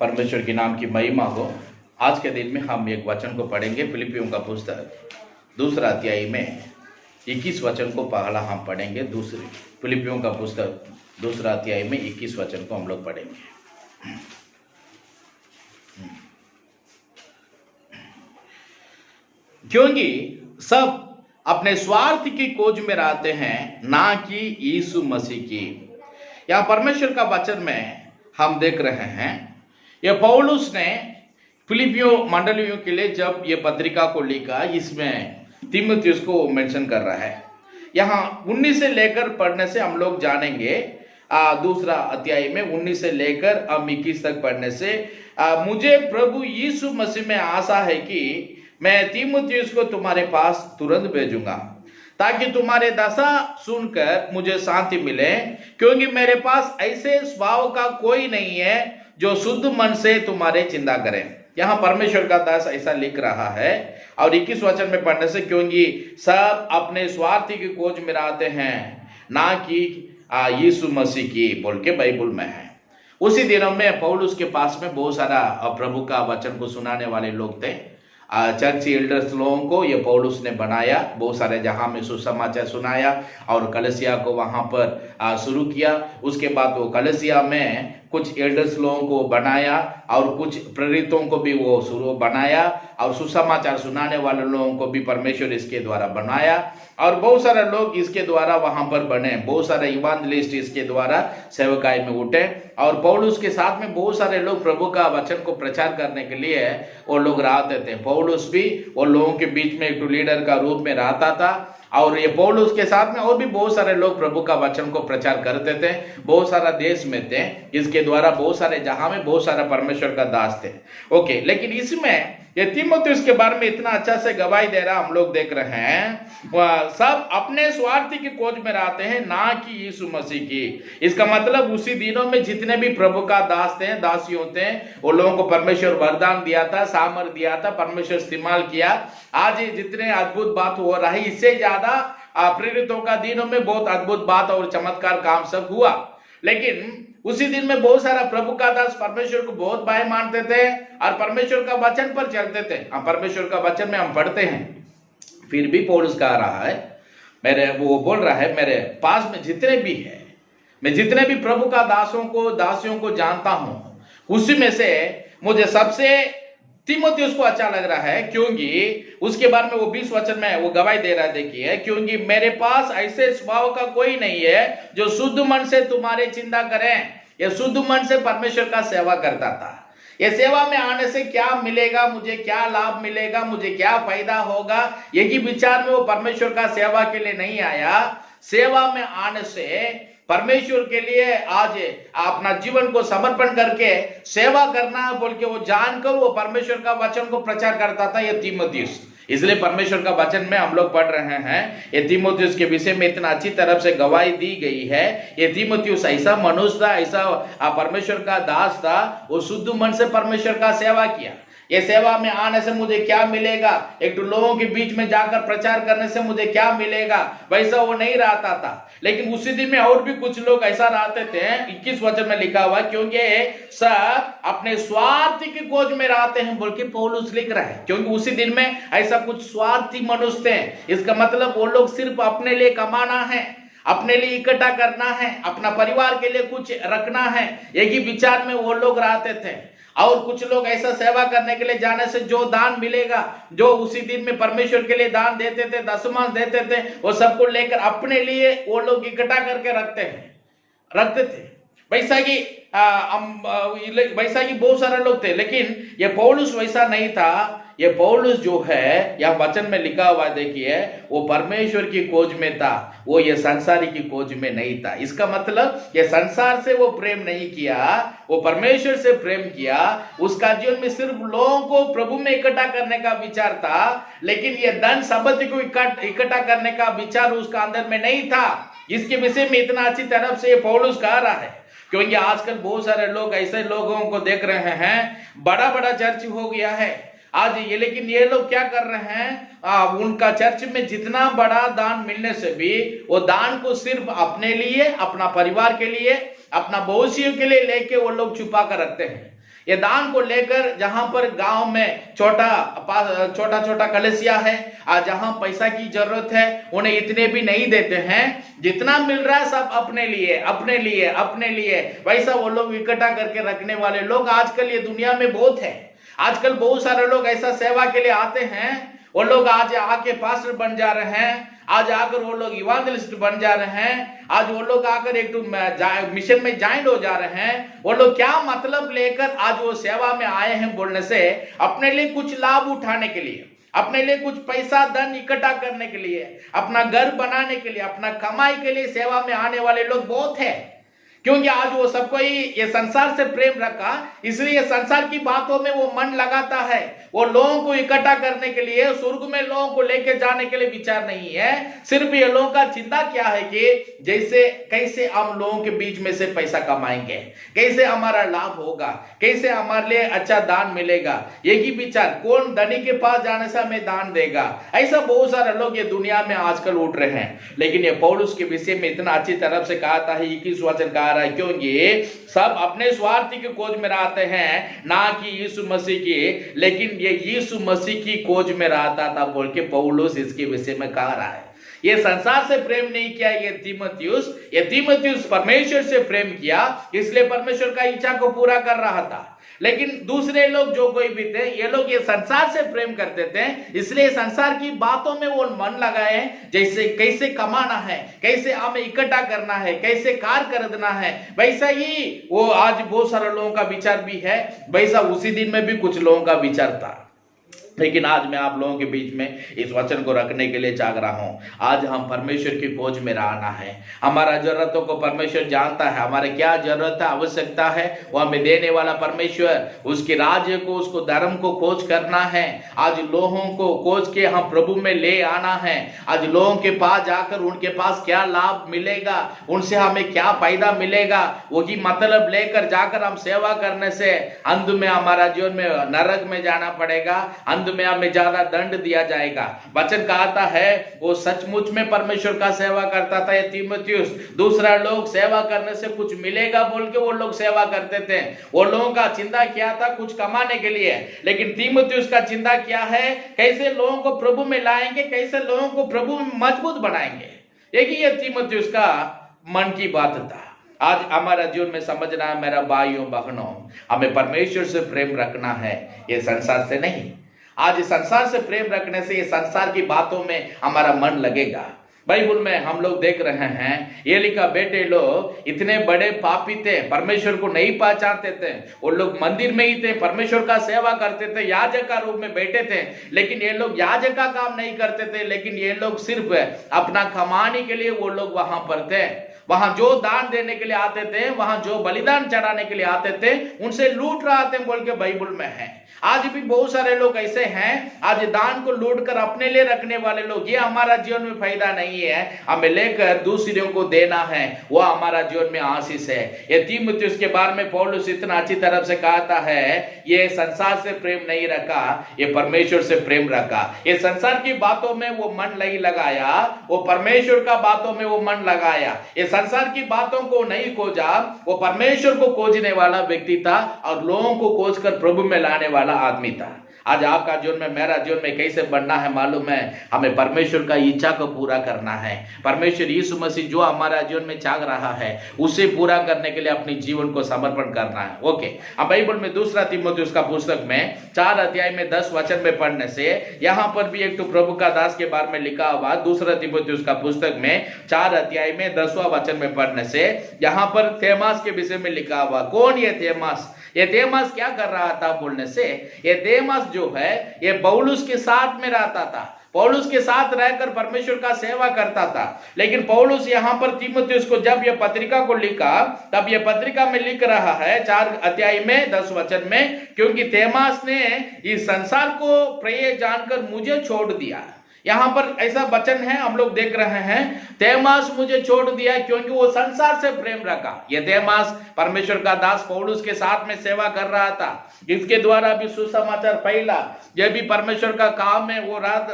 परमेश्वर के नाम की महिमा हो। आज के दिन में हम एक वचन को पढ़ेंगे। फिलिपियों का पुस्तक दूसरा अध्याय में 21 वचन को पहला हम पढ़ेंगे। दूसरी फिलिपियों का पुस्तक दूसरा अध्याय में 21 वचन को हम लोग पढ़ेंगे। क्योंकि सब अपने स्वार्थ की खोज में रहते हैं, ना कि यीशु मसीह की। यहाँ परमेश्वर का वचन में हम देख रहे हैं, यह पौलुस ने फिलिपियों मंडलियों के लिए जब ये पत्रिका को लिखा, इसमें तीमुथियुस को मेंशन कर रहा है। यहाँ 19 से लेकर पढ़ने से हम लोग जानेंगे। दूसरा अध्याय में 19 से लेकर 21 तक पढ़ने से मुझे प्रभु यीशु मसीह में आशा है कि मैं तीमुथियुस को तुम्हारे पास तुरंत भेजूंगा, ताकि तुम्हारे दशा सुनकर मुझे शांति मिले, क्योंकि मेरे पास ऐसे स्वभाव का कोई नहीं है जो शुद्ध मन से तुम्हारे चिंता करे। यहाँ परमेश्वर का दास ऐसा लिख रहा है। और 21 वचन में पढ़ने से, क्योंकि सब अपने स्वार्थ की खोज में रहते हैं, ना कि यीशु मसीह की, बोल के बाइबल में है। उसी दिनों में पौलुस के पास में बहुत सारा प्रभु का वचन को सुनाने वाले लोग थे। चर्च एल्डर्स लोगों को ये पौलुस ने बनाया, बहुत सारे जहां में सुसमाचार सुनाया और कलीसिया को वहां पर शुरू किया। उसके बाद वो कलीसिया में कुछ एल्डर्स लोगों को बनाया और कुछ प्रेरितों को भी वो शुरू बनाया, और सुसमाचार सुनाने वाले लोगों को भी परमेश्वर इसके द्वारा बनाया। और बहुत सारे लोग इसके द्वारा वहां पर बने, बहुत सारे इवांजलिस्ट इसके द्वारा सेवकाई में उठे। और पौलुस के साथ में बहुत सारे लोग प्रभु का वचन को प्रचार करने के लिए वो लोग रहते थे। पौलुस भी वो लोगों के बीच में एक लीडर का रूप में रहता था। और ये पौलुस के साथ में और भी बहुत सारे लोग प्रभु का वचन को प्रचार करते थे, बहुत सारा देश में थे। इसके द्वारा बहुत सारे जहां में बहुत सारा परमेश्वर का दास थे। ओके, लेकिन इसमें ये तीमुथियुस के बारे में इतना अच्छा से गवाही दे रहा हम लोग देख रहे हैं। वह सब अपने स्वार्थ की खोज में रहते हैं, ना कि यीशु मसीह की। इसका मतलब उसी दिनों में जितने भी प्रभु का दास थे, दासियों थे, वो लोगों को परमेश्वर वरदान दिया था, सामर्थ दिया था, परमेश्वर इस्तेमाल किया। आज जितने अद्भुत बात हो रहा है, इससे ज्यादा प्रेरितों का दिनों में बहुत अद्भुत बात और चमत्कार काम सब हुआ। लेकिन उसी दिन में बहुत सारा प्रभु का दास परमेश्वर को बहुत भाई मानते थे और परमेश्वर का वचन पर चलते थे। हम परमेश्वर का वचन में हम पढ़ते हैं। फिर भी पौलुस कह रहा है, वो बोल रहा है, मेरे पास में जितने भी है, मैं जितने भी प्रभु का दासियों को जानता हूं, उसी में से मुझे सबसे तीमुथियुस को अच्छा लग रहा है, क्योंकि उसके बाद में वो 20 वचन में वो गवाही दे रहा है। देखिए, क्योंकि मेरे पास ऐसे स्वभाव का कोई नहीं है जो शुद्ध मन से तुम्हारे चिंता करें। ये शुद्ध मन से परमेश्वर का सेवा करता था। ये सेवा में आने से क्या मिलेगा, मुझे क्या लाभ मिलेगा, मुझे क्या फायदा होगा, यही विचार में वो परमेश्वर का सेवा के लिए नहीं आया। सेवा में आने से परमेश्वर के लिए आज अपना जीवन को समर्पण करके सेवा करना बोल के वो जानकर वो परमेश्वर का वचन को प्रचार करता था, ये तीमुथियुस। इसलिए परमेश्वर का वचन में हम लोग पढ़ रहे हैं, ये तीमुथियुस के विषय में इतना अच्छी तरफ से गवाही दी गई है। ये तीमुथियुस ऐसा मनुष्य था, ऐसा परमेश्वर का दास था, वो शुद्ध मन से परमेश्वर का सेवा किया। ये सेवा में आने से मुझे क्या मिलेगा, एक लोगों के बीच में जाकर प्रचार करने से मुझे क्या मिलेगा, वैसा वो नहीं रहता था। लेकिन उसी दिन में और भी कुछ लोग ऐसा रहते थे। 21 वचन में लिखा हुआ, क्योंकि सब अपने स्वार्थ की खोज में रहते हैं, बोल के पौलुस लिख रहा है। क्योंकि उसी दिन में ऐसा कुछ स्वार्थी मनुष्य थे। इसका मतलब वो लोग सिर्फ अपने लिए कमाना है, अपने लिए इकट्ठा करना है, अपना परिवार के लिए कुछ रखना है, यही विचार में वो लोग रहते थे। और कुछ लोग ऐसा सेवा करने के लिए जाने से जो दान मिलेगा, जो उसी दिन में परमेश्वर के लिए दान देते थे, दशमांश देते थे, वो सबको लेकर अपने लिए वो लोग इकट्ठा करके रखते थे। वैसा कि बहुत सारे लोग थे। लेकिन ये पौलुस वैसा नहीं था। ये पौलुस जो है, यह वचन में लिखा हुआ देखिए, वो परमेश्वर की खोज में था, वो ये संसारी की खोज में नहीं था। इसका मतलब ये संसार से वो प्रेम नहीं किया, वो परमेश्वर से प्रेम किया। उसका जीवन में सिर्फ लोगों को प्रभु में इकट्ठा करने का विचार था, लेकिन ये धन संपत्ति को इकट्ठा करने का विचार उसका अंदर में नहीं था। इसके विषय में इतना अच्छी तरफ से ये पौलुस कह रहा है। क्योंकि आजकल बहुत सारे लोग ऐसे लोगों को देख रहे हैं, बड़ा बड़ा चर्च हो गया है आज ये, लेकिन ये लोग क्या कर रहे हैं, उनका चर्च में जितना बड़ा दान मिलने से भी वो दान को सिर्फ अपने लिए, अपना परिवार के लिए, अपना भविष्य के लिए लेके वो लोग छुपा कर रखते हैं। ये दान को लेकर जहां पर गांव में छोटा छोटा कलेसिया है, आज जहां पैसा की जरूरत है उन्हें इतने भी नहीं देते हैं, जितना मिल रहा है सब अपने लिए अपने लिए अपने लिए, वैसा वो लोग इकट्ठा करके रखने वाले लोग आजकल ये दुनिया में बहुत है। आजकल बहुत सारे लोग ऐसा सेवा के लिए आते हैं, वो लोग आज आके पास्टर बन जा रहे हैं, आज आकर वो लोग इवांजेलिस्ट बन जा रहे हैं, आज वो लोग आकर एक मिशन में ज्वाइन हो जा रहे हैं। वो लोग क्या मतलब लेकर आज वो सेवा में आए हैं बोलने से, अपने लिए कुछ लाभ उठाने के लिए, अपने लिए कुछ पैसा धन इकट्ठा करने के लिए, अपना घर बनाने के लिए, अपना कमाई के लिए सेवा में आने वाले लोग बहुत है। क्योंकि आज वो सबको ही ये संसार से प्रेम रखा, इसलिए संसार की बातों में वो मन लगाता है। वो लोगों को इकट्ठा करने के लिए, स्वर्ग में लोगों को लेके जाने के लिए विचार नहीं है। सिर्फ ये लोगों का चिंता क्या है कि जैसे कैसे हम लोगों के बीच में से पैसा कमाएंगे, कैसे हमारा लाभ होगा, कैसे हमारे लिए अच्छा दान मिलेगा, एक ही विचार, कौन धनी के पास जाने से हमें दान देगा। ऐसा बहुत सारे लोग ये दुनिया में आजकल उठ रहे हैं। लेकिन ये पौलुस के विषय में इतना अच्छी तरफ से कहा था, 21 वचन कहा रहा है, क्योंकि सब अपने स्वार्थ की खोज में रहते हैं, ना कि यीशु मसीह की, लेकिन ये यीशु मसीह की खोज में रहता था बोल के पौलुस इसके विषय में कह रहा है। ये संसार से प्रेम नहीं किया ये तीमुथियुस परमेश्वर से प्रेम किया, इसलिए परमेश्वर का इच्छा को पूरा कर रहा था। लेकिन दूसरे लोग जो कोई भी थे, ये लोग ये संसार से प्रेम करते थे, इसलिए संसार की बातों में वो मन लगाए, जैसे कैसे कमाना है, कैसे हमें इकट्ठा करना है, कैसे कार खरीदना है, वैसा ही वो आज बहुत सारे लोगों का विचार भी है, वैसा उसी दिन में भी कुछ लोगों का विचार था। लेकिन आज मैं आप लोगों के बीच में इस वचन को रखने के लिए जाग रहा हूं। आज हम परमेश्वर की खोज में रहना है। हमारा जरूरतों को परमेश्वर जानता है, हमारे क्या जरूरत है, आवश्यकता है, वो हमें देने वाला परमेश्वर, उसके राज्य को, उसको धर्म को खोज करना है। आज लोगों को खोज के हम प्रभु में ले आना है। आज लोगों के पास जाकर उनके पास क्या लाभ मिलेगा, उनसे हमें क्या फायदा मिलेगा, वही मतलब लेकर जाकर हम सेवा करने से अंत में हमारा जीवन में नरक में जाना पड़ेगा, में हमें ज्यादा दंड दिया जाएगा। वचन कहता है वो सचमुच में परमेश्वर का सेवा करता था। ये तीमुथियुस, दूसरा लोग सेवा करने से कुछ मिलेगा बोल के वो लोग सेवा करते थे। वो लोगों का चिंता क्या था, कुछ कमाने के लिए। लेकिन तीमुथियुस का चिंता क्या है, कैसे लोगों को प्रभु में लाएंगे, कैसे लोगों को प्रभु में मजबूत बनाएंगे। ये तीमुथियुस का मन की बात था। आज हमारा जीवन में समझना है मेरा भाइयों बहनों, हमें परमेश्वर से प्रेम रखना है, ये संसार से नहीं। आज संसार से प्रेम रखने से ये संसार की बातों में हमारा मन लगेगा। बाइबल में हम लोग देख रहे हैं, एली का बेटे लोग इतने बड़े पापी थे, परमेश्वर को नहीं पहचानते थे। वो लोग मंदिर में ही थे, परमेश्वर का सेवा करते थे, याजक का रूप में बैठे थे। लेकिन ये लोग याजक का काम नहीं करते थे, लेकिन ये लोग सिर्फ अपना कमाने के लिए वो लोग वहां पर थे। वहां जो दान देने के लिए आते थे, वहां जो बलिदान चढ़ाने के लिए आते थे, उनसे लूट रहा थे बोल के बाइबल में है। आज भी बहुत सारे लोग ऐसे हैं, आज दान को लूट कर अपने लिए रखने वाले लोग। ये हमारा जीवन में फायदा नहीं है, हमें लेकर दूसरों को देना है, वो हमारा जीवन में आशीष है। ये तीमुथियुस के बारे में पौलुस इतना अच्छी तरफ से कहता है, ये संसार से प्रेम नहीं रखा, ये परमेश्वर से प्रेम रखा। ये संसार की बातों में वो मन नहीं लगाया, वो परमेश्वर का बातों में वो मन लगाया। ये संसार की बातों को नहीं खोजा, वो परमेश्वर को खोजने वाला व्यक्ति था और लोगों को खोज कर प्रभु में लाने वाला आदमी था। आज आपका जीवन में, मेरा जीवन में कैसे बनना है मालूम है, हमें परमेश्वर का इच्छा को पूरा करना है। परमेश्वर यीशु मसीह जो हमारा जीवन में चाह रहा है, उसे पूरा करने के लिए अपने जीवन को समर्पण करना है। ओके, अब बाइबल में दूसरा तीमुथियुस का पुस्तक में 4 अध्याय में 10 वचन में पढ़ने से यहाँ पर भी एक तो प्रभु का दास के बारे में लिखा हुआ। दूसरा तीमुथियुस का पुस्तक में 4 अध्याय में 10वां वचन में पढ़ने से यहाँ पर थेमास के विषय में लिखा हुआ। कौन ये थेमास? ये देमास क्या कर रहा था बोलने से, ये देमास जो है ये पौलुस के साथ में रहता था, पौलुस के साथ रहकर परमेश्वर का सेवा करता था। लेकिन पौलुस यहाँ पर तीमुथियुस को जब ये पत्रिका को लिखा, तब ये पत्रिका में लिख रहा है 4 अध्याय में 10 वचन में, क्योंकि देमास ने इस संसार को प्रिय जानकर मुझे छोड़ दिया। यहाँ पर ऐसा वचन है, हम लोग देख रहे हैं, देमास मुझे छोड़ दिया क्योंकि वो संसार से प्रेम रखा। ये देमास परमेश्वर का दास पौलुस के साथ में सेवा कर रहा था, इसके द्वारा भी सुसमाचार फैला। यह भी परमेश्वर का काम है, वो रात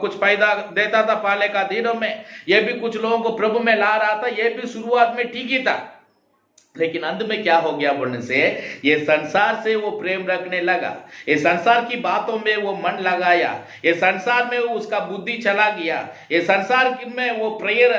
कुछ फायदा देता था पहले का दिनों में, यह भी कुछ लोगों को प्रभु में ला रहा था। यह भी शुरुआत में ठीक ही था, लेकिन अंत में क्या हो गया बोलने से, ये संसार से वो प्रेम रखने लगा, ये संसार की बातों में वो मन लगाया, ये संसार में वो उसका बुद्धि चला गया, ये संसार में वो प्रेयर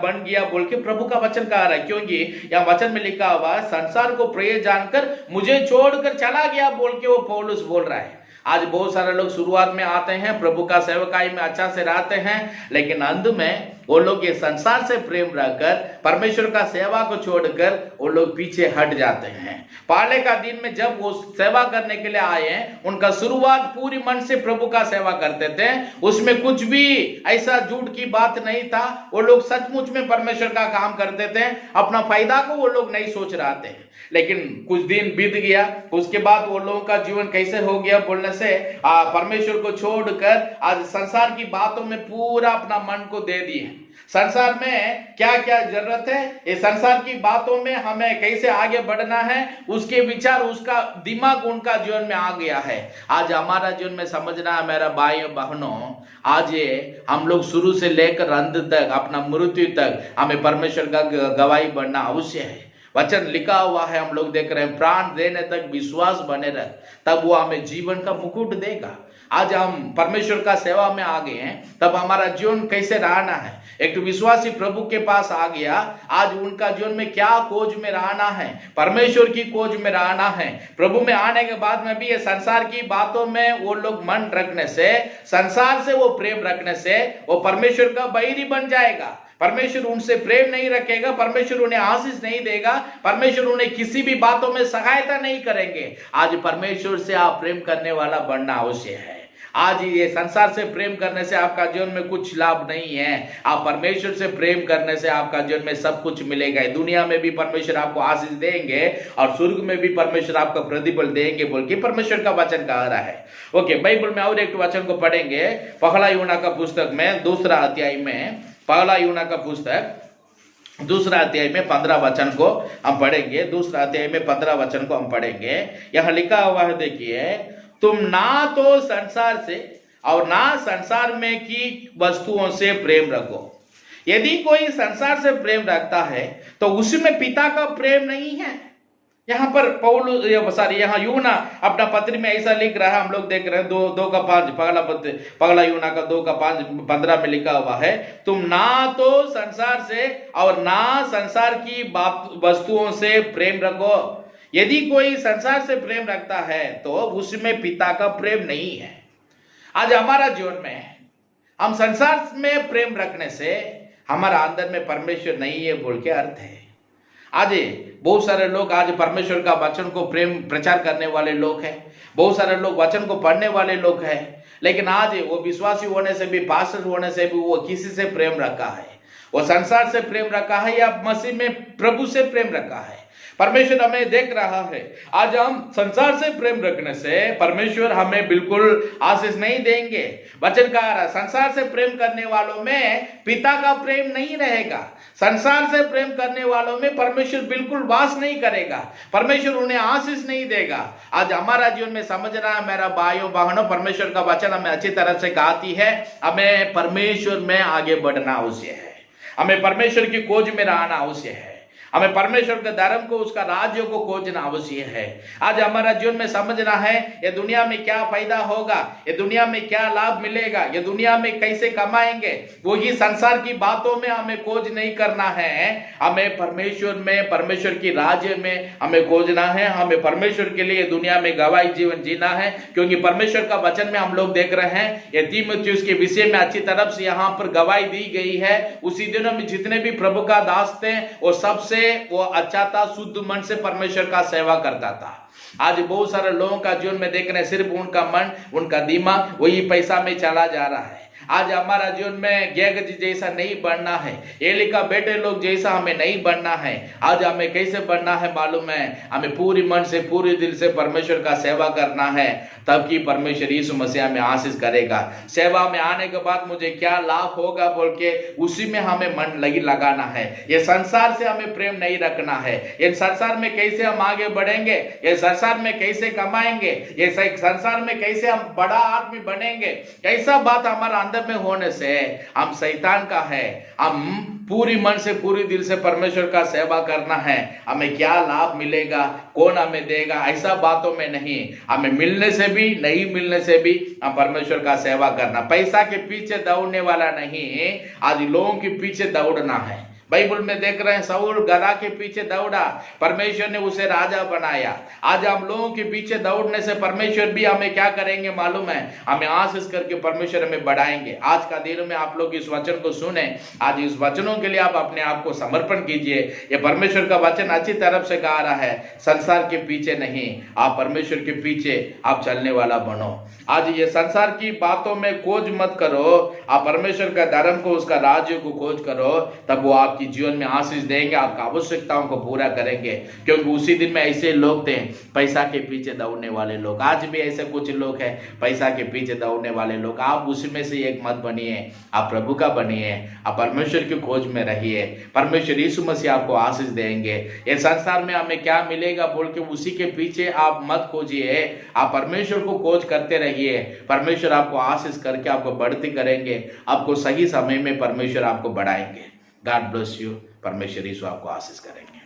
बन गया बोल के प्रभु का वचन कह रहा है। क्योंकि यहाँ वचन में लिखा हुआ संसार को प्रेय जानकर मुझे छोड़कर चला गया बोल के वो पौलुस बोल रहा है। आज बहुत सारे लोग शुरुआत में आते हैं, प्रभु का सेवकाई में अच्छा से रहते हैं, लेकिन अंत में वो लोग ये संसार से प्रेम रखकर परमेश्वर का सेवा को छोड़कर वो लोग पीछे हट जाते हैं। पहले का दिन में जब वो सेवा करने के लिए आए हैं, उनका शुरुआत पूरी मन से प्रभु का सेवा करते थे, उसमें कुछ भी ऐसा झूठ की बात नहीं था। वो लोग सचमुच में परमेश्वर का काम करते थे, अपना फायदा को वो लोग नहीं सोच रहे थे। लेकिन कुछ दिन बीत गया, उसके बाद वो लोगों का जीवन कैसे हो गया बोलने से, परमेश्वर को छोड़कर आज संसार की बातों में पूरा अपना मन को दे दिए। संसार में क्या क्या जरूरत है, ये संसार की बातों में हमें कैसे आगे बढ़ना है, उसके विचार, उसका दिमाग उनका जीवन में आ गया है। आज हमारा जीवन में समझना है मेरा भाइयों बहनों, आज ये हम लोग शुरू से लेकर अंत तक, अपना मृत्यु तक हमें परमेश्वर का गवाही बनना अवश्य है। वचन लिखा हुआ है, हम लोग देख रहे हैं, प्राण देने तक विश्वास बने रह, तब वो हमें जीवन का मुकुट देगा। आज हम परमेश्वर का सेवा में आ गए हैं, तब हमारा जीवन कैसे रहना है। एक तो विश्वासी प्रभु के पास आ गया, आज उनका जीवन में क्या खोज में रहना है, परमेश्वर की खोज में रहना है। प्रभु में आने के बाद में भी ये संसार की बातों में वो लोग मन रखने से, संसार से वो प्रेम रखने से वो परमेश्वर का बैरी बन जाएगा। परमेश्वर उनसे प्रेम नहीं रखेगा, परमेश्वर उन्हें आशीष नहीं देगा, परमेश्वर उन्हें किसी भी बातों में सहायता नहीं करेंगे। आज परमेश्वर से आप प्रेम करने वाला बनना अवश्य है। आज ये संसार से प्रेम करने से आपका जीवन में कुछ लाभ नहीं है। आप परमेश्वर से प्रेम करने से आपका जीवन में सब कुछ मिलेगा। दुनिया में भी परमेश्वर आपको आशीष देंगे और स्वर्ग में भी परमेश्वर आपका प्रतिफल देंगे बोल के परमेश्वर का वचन कह रहा है। ओके, बाइबल में और एक वचन को पढ़ेंगे, पहला यूहन्ना का पुस्तक में दूसरा अध्याय में, पहला यूहन्ना का पुस्तक दूसरा अध्याय में 15 वचन को हम पढ़ेंगे। दूसरा अध्याय में 15 वचन को हम पढ़ेंगे। यहाँ लिखा हुआ है, देखिए, तुम ना तो संसार से और ना संसार में की वस्तुओं से प्रेम रखो। यदि कोई संसार से प्रेम रखता है तो उसमें पिता का प्रेम नहीं है। यहाँ पर यहाँ यूहन्ना अपना पत्री में ऐसा लिख रहा है, हम लोग देख रहे हैं 2:5 पहला यूहन्ना का 2:15 में लिखा हुआ है, तुम ना तो संसार से और ना संसार की वस्तुओं से प्रेम रखो। यदि कोई संसार से प्रेम रखता है तो उसमें पिता का प्रेम नहीं है। आज हमारा जीवन में हम संसार में प्रेम रखने से हमारा अंदर में परमेश्वर नहीं है बोल के अर्थ है। आज बहुत सारे लोग आज परमेश्वर का वचन को प्रेम प्रचार करने वाले लोग हैं, बहुत सारे लोग वचन को पढ़ने वाले लोग हैं, लेकिन आज वो विश्वासी होने से भी, पास्टर होने से भी वो किसी से प्रेम रखा है, वो संसार से प्रेम रखा है या मसीह में प्रभु से प्रेम रखा है। परमेश्वर हमें देख रहा है, आज हम संसार से प्रेम रखने से परमेश्वर हमें बिल्कुल आशीष नहीं देंगे। वचन कह रहा है, संसार से प्रेम करने वालों में पिता का प्रेम नहीं रहेगा। संसार से प्रेम करने वालों में परमेश्वर बिल्कुल वास नहीं करेगा, परमेश्वर उन्हें आशीष नहीं देगा। आज हमारा जीवन में समझना है मेरा भाइयों बहनों, परमेश्वर का वचन हमें अच्छी तरह से कहती है, हमें परमेश्वर में आगे बढ़ना अवश्य है, हमें परमेश्वर की खोज में रहना अवश्य है, हमें परमेश्वर के धर्म को, उसका राज्य को खोजना अवश्य है। आज हमारा जीवन में समझना है, ये दुनिया में क्या फायदा होगा, ये दुनिया में क्या लाभ मिलेगा, ये दुनिया में कैसे कमाएंगे, वही संसार की बातों में हमें खोज नहीं करना है। हमें परमेश्वर में, परमेश्वर की राज्य में हमें खोजना है। हमें परमेश्वर के लिए दुनिया में गवाही जीवन जीना है, क्योंकि परमेश्वर का वचन में हम लोग देख रहे हैं, ये तीमुथियुस के विषय में अच्छी तरफ से यहाँ पर गवाही दी गई है। उसी दिनों में जितने भी प्रभु का दास थे वो सबसे वो अच्छा था, शुद्ध मन से परमेश्वर का सेवा करता था। आज बहुत सारे लोगों का जीवन में देख रहे हैं, सिर्फ उनका मन, उनका दिमाग वही पैसा में चला जा रहा है। आज हमारा जीवन में गेहजी जैसा नहीं बनना है, एली का बेटे लोग जैसा हमें नहीं बनना है। आज हमें कैसे बनना है मालूम है, हमें पूरी मन से, पूरे दिल से परमेश्वर का सेवा करना है, तब कि परमेश्वर यीशु मसीह में आशीष करेगा। सेवा में आने के बाद मुझे क्या लाभ होगा बोल के उसी में हमें मन लगाना है। ये संसार से हमें प्रेम नहीं रखना है। ये संसार में कैसे हम आगे बढ़ेंगे, ये संसार में कैसे कमाएंगे, ये संसार में कैसे हम बड़ा आदमी बनेंगे, कैसा बात हमारा अंदर में होने से हम शैतान का है, हम पूरी मन से पूरी दिल से परमेश्वर का सेवा करना है, हमें क्या लाभ मिलेगा, कौन हमें देगा, ऐसा बातों में नहीं, हमें मिलने से भी नहीं मिलने से भी हम परमेश्वर का सेवा करना। पैसा के पीछे दौड़ने वाला नहीं, आज लोगों के पीछे दौड़ना है। बाइबल में देख रहे हैं शाऊल गधा के पीछे दौड़ा, परमेश्वर ने उसे राजा बनाया। आज हम लोगों के पीछे दौड़ने से परमेश्वर भी हमें क्या करेंगे मालूम है, हमें आशीष करके परमेश्वर हमें बढ़ाएंगे। आज का दिन में आप लोग इस वचन को सुने, आज इस वचनों के लिए आप अपने आप को समर्पण कीजिए। ये परमेश्वर का वचन अच्छी तरफ से गा रहा है, संसार के पीछे नहीं, आप परमेश्वर के पीछे आप चलने वाला बनो। आज ये संसार की बातों में खोज मत करो, आप परमेश्वर का धर्म को, उसका राज्य को खोज करो, तब वो आपकी जीवन में आशीष देंगे, आपका आवश्यकताओं को पूरा करेंगे। क्योंकि उसी दिन में ऐसे लोग थे पैसा के पीछे दौड़ने वाले लोग, आज भी ऐसे कुछ लोग हैं पैसा के पीछे दौड़ने वाले लोग। आप उसमें से एक मत बनिए, आप प्रभु का बनिए, आप परमेश्वर की खोज में रहिए, परमेश्वर यीशु मसीह आपको आशीष देंगे। ये संसार में हमें क्या मिलेगा बोल के उसी के पीछे आप मत खोजिए, आप परमेश्वर को खोज करते रहिए। परमेश्वर आपको आशीष करके आपको बढ़ती करेंगे, आपको सही समय में परमेश्वर आपको बढ़ाएंगे। God bless you. परमेश्वर यीशु आपको आशीष करेंगे।